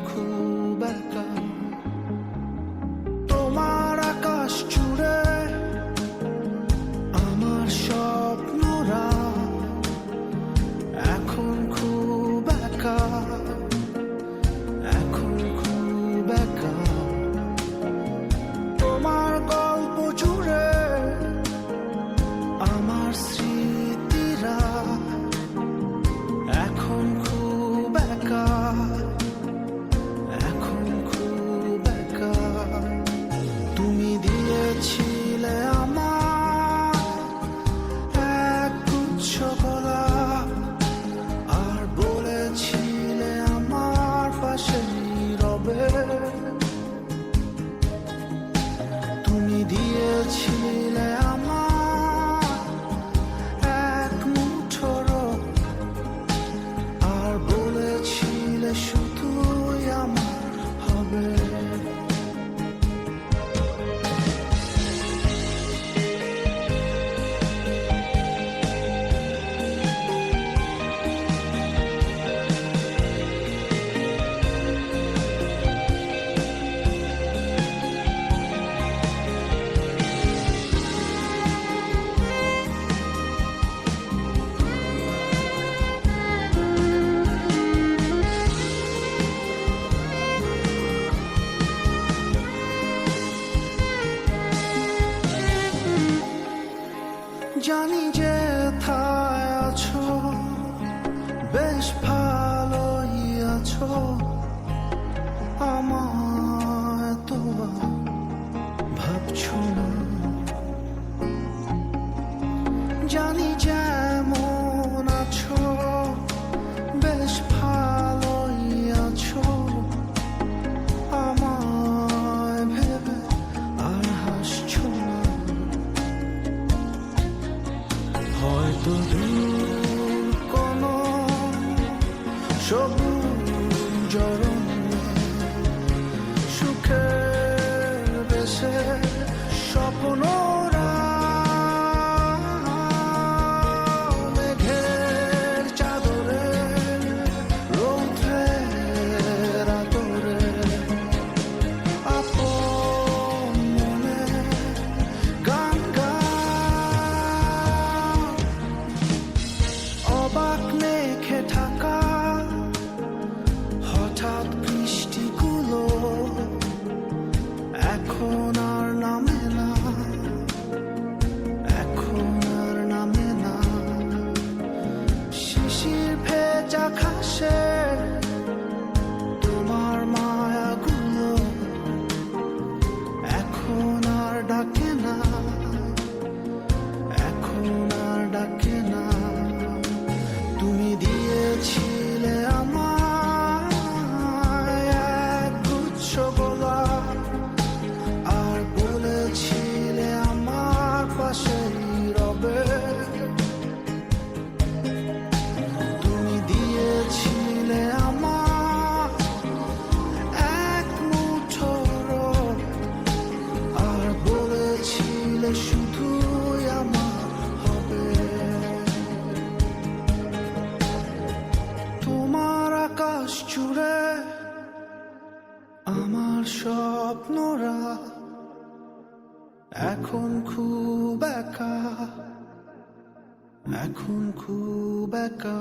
খুব একা। তোমার আকাশ জুড়ে আমার স্বপ্নরা এখন খুব একা, এখন খুব একা। তোমার গল্প জুড়ে আমার স্মৃতিরা এখন খুব একা, এখন খুব একা। তুমি দিয়েছিলে আমার এক গুচ্ছ গোলাপ, আর বলেছিলে আমার পাশে নীরবে। তুমি দিয়েছিলে আমার এক মুঠো রোদ, আর বলেছিলে শুধুই আমার হবে। জানি যে থায় আছো, বেশ ভালোই আছো, আমায় তো ভাবছো না। জানি যেমন আছো, বেশ ভালোই আছো, আমায় ভেবে আর হাসছো না। হয়তো দূর কোনো সবুজ অরণ্যে সুখের দেশে স্বপ্নরা মেঘের চাদরে রৌদ্রের আদরে আপন মনে গান গায়। অবাক মেঘে ঢাকা হঠাৎ বৃষ্টিগুলো এখন আর নামে না, এখন আর নামে না। শিশির ভেজা ঘাসে তোমার মায়াগুলো এখন আর ডাকে না, এখন আর ডাকে না। তুমি দিয়েছিলে আমার এক গুচ্ছ গোলাপ, আর বলেছিলে আমার পাশেই রবে। তুমি দিয়েছিলে আমার এক মুঠো রোদ, আর বলেছিলে শুধুই আমার হবে। তোমার আকাশ জুড়ে আমার স্বপ্নরা এখন খুব একা, এখন খুব একা।